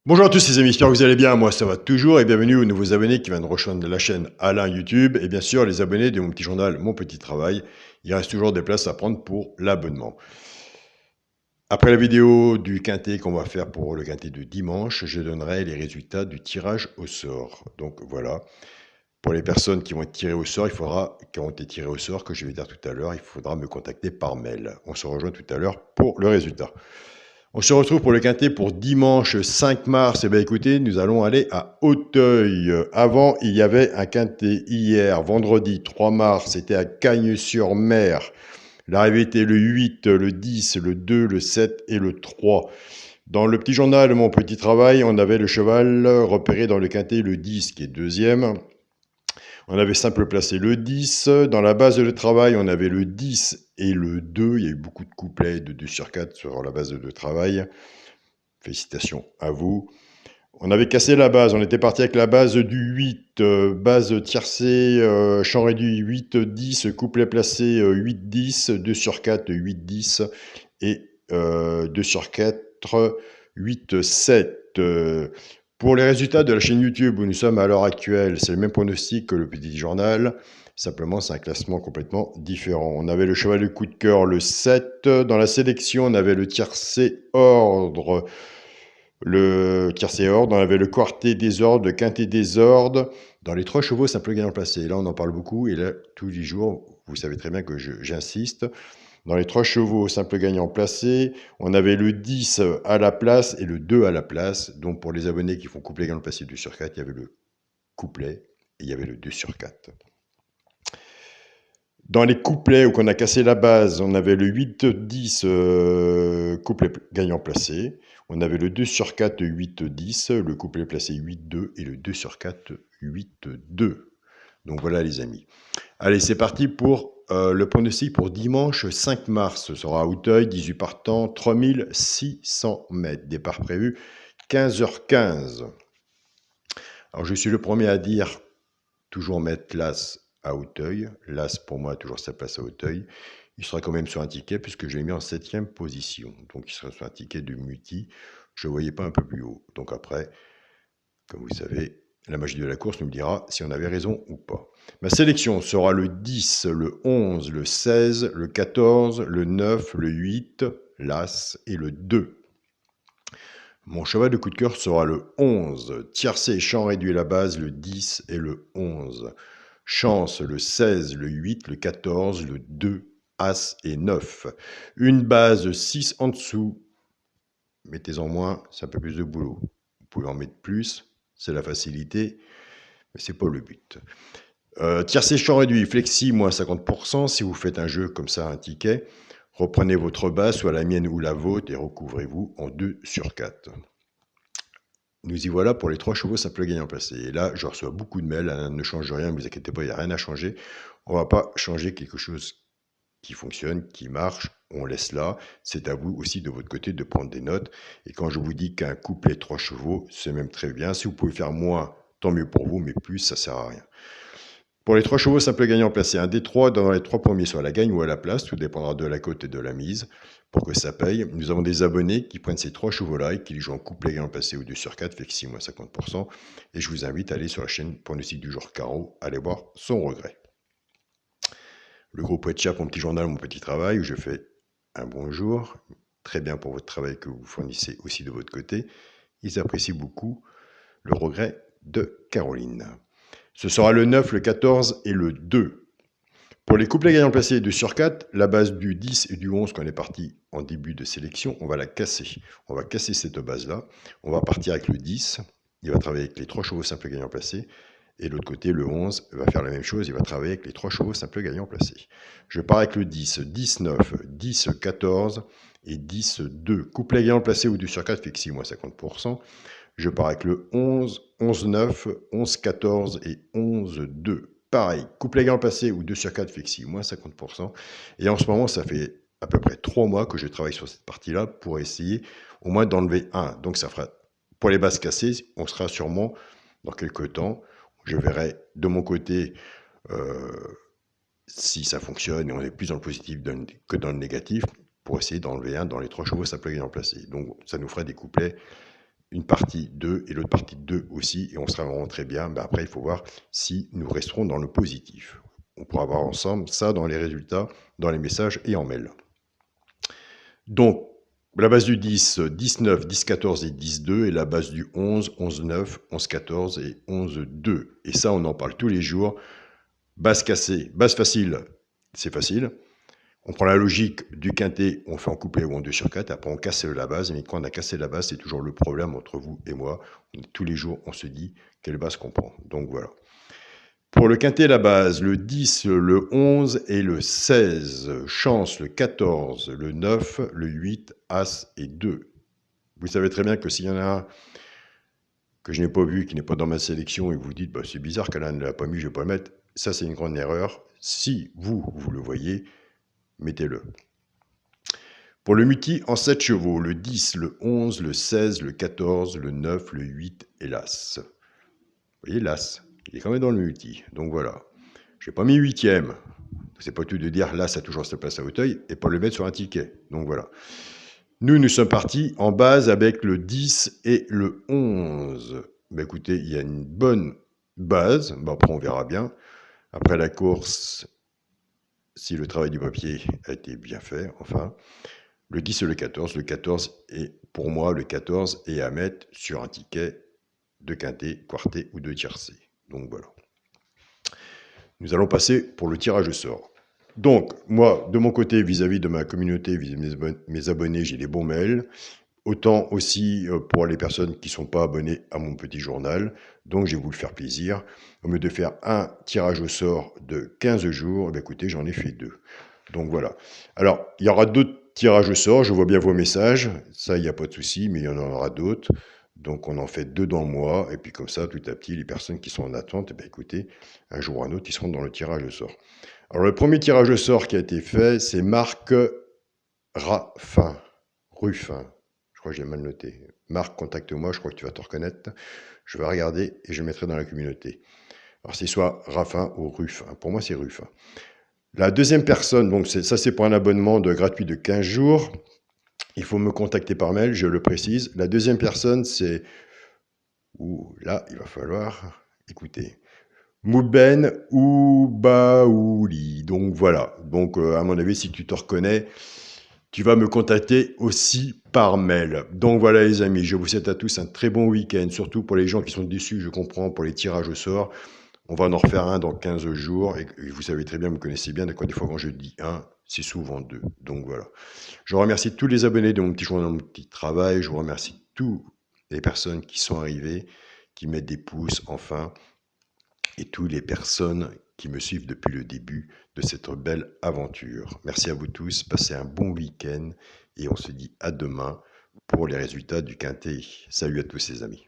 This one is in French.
Bonjour à tous les amis, j'espère que vous allez bien, moi ça va toujours et bienvenue aux nouveaux abonnés qui viennent de rejoindre la chaîne Alain YouTube et bien sûr les abonnés de mon petit journal Mon Petit Travail, il reste toujours des places à prendre pour l'abonnement. Après la vidéo du quintet qu'on va faire pour le quintet de dimanche, je donnerai les résultats du tirage au sort. Donc voilà, pour les personnes qui vont être tirées au sort, qui ont été tirées au sort, que je vais dire tout à l'heure, il faudra me contacter par mail. On se rejoint tout à l'heure pour le résultat. On se retrouve pour le quintet pour dimanche 5 mars. Eh bien, écoutez, nous allons aller à Auteuil. Avant, il y avait un quintet hier, vendredi 3 mars. C'était à Cagnes-sur-Mer. L'arrivée était le 8, le 10, le 2, le 7 et le 3. Dans le petit journal Mon Petit Travail, on avait le cheval repéré dans le quintet le 10, qui est deuxième. On avait simple placé le 10. Dans la base de travail, on avait le 10 et le 2. Il y a eu beaucoup de couplets de 2 sur 4 sur la base de travail. Félicitations à vous. On avait cassé la base, on était parti avec la base du 8, base tiercée, champ réduit 8-10, couplet placé 8-10, 2 sur 4, 8-10 et 2 sur 4, 8-7. Pour les résultats de la chaîne YouTube où nous sommes à l'heure actuelle, c'est le même pronostic que le petit journal. Simplement, c'est un classement complètement différent. On avait le cheval de coup de cœur, le 7. Dans la sélection, on avait le tiercé ordre. Le tiercé ordre, on avait le quartet des ordres, le quintet des ordres. Dans les 3 chevaux, simple gagnant placé. Là, on en parle beaucoup. Et là, tous les jours, vous savez très bien que j'insiste. Dans les 3 chevaux, simple gagnant placé, on avait le 10 à la place et le 2 à la place. Donc, pour les abonnés qui font couplet gagnant placé 2 sur 4, il y avait le couplet et il y avait le 2 sur 4. Dans les couplets où on a cassé la base, on avait le 8-10 couplet gagnant placé. On avait le 2 sur 4 8-10, le couplet placé 8-2 et le 2 sur 4 8-2. Donc voilà les amis. Allez, c'est parti pour le pronostic pour dimanche 5 mars. Ce sera à Auteuil, 18 partants, 3600 mètres. Départ prévu 15h15. Alors je suis le premier à dire toujours mettre l'As à Auteuil. L'As, pour moi, a toujours sa place à Auteuil. Il sera quand même sur un ticket puisque je l'ai mis en 7e position. Donc, il sera sur un ticket de Muti. Je ne voyais pas un peu plus haut. Donc après, comme vous savez, la magie de la course nous dira si on avait raison ou pas. Ma sélection sera le 10, le 11, le 16, le 14, le 9, le 8, l'As et le 2. Mon cheval de coup de cœur sera le 11. Tiercé, champ réduit à la base, le 10 et le 11. Chance, le 16, le 8, le 14, le 2, As et 9. Une base 6 en dessous. Mettez-en moins, c'est un peu plus de boulot. Vous pouvez en mettre plus, c'est la facilité, mais c'est pas le but. Tiercé, champ réduit, flexi, moins 50%. Si vous faites un jeu comme ça, un ticket, reprenez votre base, soit la mienne ou la vôtre, et recouvrez-vous en 2 sur 4. Nous y voilà pour les 3 chevaux simple gagnant placé. Et là, je reçois beaucoup de mails. Alain ne change rien, ne vous inquiétez pas, il n'y a rien à changer. On ne va pas changer quelque chose qui fonctionne, qui marche. On laisse là. C'est à vous aussi de votre côté de prendre des notes. Et quand je vous dis qu'un couplet 3 chevaux, c'est même très bien. Si vous pouvez faire moins, tant mieux pour vous, mais plus, ça ne sert à rien. Pour les 3 chevaux simple gagnant placé, un des 3 dans les 3 premiers soit à la gagne ou à la place, tout dépendra de la cote et de la mise. Pour que ça paye, nous avons des abonnés qui prennent ces 3 chevaux-là et qui les jouent en couplet gagnant placé ou 2 sur 4, fait que 6 moins 50%. Et je vous invite à aller sur la chaîne pronostic du jour Carreau, allez voir son regret. Le groupe WhatsApp, mon petit journal, mon petit travail, où je fais un bonjour, très bien pour votre travail que vous fournissez aussi de votre côté. Ils apprécient beaucoup le regret de Caroline. Ce sera le 9, le 14 et le 2. Pour les couplets gagnants placés 2 sur 4, la base du 10 et du 11 qu'on est parti en début de sélection, on va la casser. On va casser cette base-là. On va partir avec le 10. Il va travailler avec les 3 chevaux simples gagnants placés. Et de l'autre côté, le 11 va faire la même chose. Il va travailler avec les 3 chevaux simples gagnants placés. Je pars avec le 10, 10, 9, 10, 14 et 10, 2. Couplet gagnant placé ou 2 sur 4 fait que 6 moins 50%. Je pars avec le 11, 11, 9, 11, 14 et 11, 2. Pareil, couplet gagnant placé ou 2 sur 4 fait que 6, moins 50%. Et en ce moment, ça fait à peu près 3 mois que je travaille sur cette partie-là pour essayer au moins d'enlever 1. Donc ça fera, pour les bases cassées, on sera sûrement dans quelques temps. Je verrai de mon côté si ça fonctionne et on est plus dans le positif que dans le négatif pour essayer d'enlever 1 dans les 3 chevaux simples gagnant placé. Donc ça nous ferait des couplets une partie 2 et l'autre partie 2 aussi, et on sera vraiment très bien. Ben après, il faut voir si nous resterons dans le positif. On pourra voir ensemble ça dans les résultats, dans les messages et en mail. Donc, la base du 10, 10-9, 10-14 et 10-2, et la base du 11, 11-9, 11-14 et 11-2. Et ça, on en parle tous les jours. Base cassée, base facile, c'est facile. On prend la logique du quintet, on fait en couplet ou en 2 sur 4, après on casse la base, mais quand on a cassé la base, c'est toujours le problème entre vous et moi. Tous les jours, on se dit quelle base qu'on prend. Donc voilà. Pour le quintet, la base, le 10, le 11 et le 16. Chance, le 14, le 9, le 8, As et 2. Vous savez très bien que s'il y en a un que je n'ai pas vu, qui n'est pas dans ma sélection, et vous dites bah, c'est bizarre qu'Alain ne l'a pas mis, je ne vais pas le mettre, ça c'est une grande erreur. Si vous le voyez, mettez-le. Pour le multi en 7 chevaux, le 10, le 11, le 16, le 14, le 9, le 8 et l'As. Vous voyez l'As, il est quand même dans le multi. Donc voilà. Je n'ai pas mis 8e. C'est pas tout de dire l'As a toujours sa place à Hauteuil et pas le mettre sur un ticket. Donc voilà. Nous sommes partis en base avec le 10 et le 11. Ben écoutez, il y a une bonne base. Ben après, on verra bien. Après la course, si le travail du papier a été bien fait, enfin. Le 10 et le 14. Le 14 est, pour moi, le 14 est à mettre sur un ticket de quintet, quartet ou de tiercé. Donc voilà. Nous allons passer pour le tirage au sort. Donc, moi, de mon côté, vis-à-vis de ma communauté, vis-à-vis de mes abonnés, j'ai des bons mails. Autant aussi pour les personnes qui ne sont pas abonnées à mon petit journal. Donc, je vais vous le faire plaisir. Au lieu de faire un tirage au sort de 15 jours, eh écoutez, j'en ai fait 2. Donc, voilà. Alors, il y aura d'autres tirages au sort. Je vois bien vos messages. Ça, il n'y a pas de souci, mais il y en aura d'autres. Donc, on en fait 2 dans le mois. Et puis, comme ça, tout à petit, les personnes qui sont en attente, écoutez, un jour ou un autre, ils seront dans le tirage au sort. Alors, le premier tirage au sort qui a été fait, c'est Marc Ruffin. Je crois que j'ai mal noté. Marc, contacte-moi, je crois que tu vas te reconnaître. Je vais regarder et je mettrai dans la communauté. Alors, c'est soit Raffin ou Ruffin. Pour moi, c'est Ruffin. La deuxième personne, donc ça c'est pour un abonnement gratuit de 15 jours. Il faut me contacter par mail, je le précise. La deuxième personne, c'est... là, il va falloir écouter. Mouben Oubaouli. Donc voilà. Donc à mon avis, si tu te reconnais, tu vas me contacter aussi par mail. Donc voilà les amis, je vous souhaite à tous un très bon week-end, surtout pour les gens qui sont déçus, je comprends, pour les tirages au sort. On va en refaire un dans 15 jours, et vous savez très bien, vous me connaissez bien, des fois quand je dis un, c'est souvent 2. Donc voilà. Je remercie tous les abonnés de mon petit journal, de mon petit travail, je vous remercie toutes les personnes qui sont arrivées, qui mettent des pouces, enfin, et toutes les personnes qui me suivent depuis le début de cette belle aventure. Merci à vous tous, passez un bon week-end et on se dit à demain pour les résultats du quintet. Salut à tous les amis.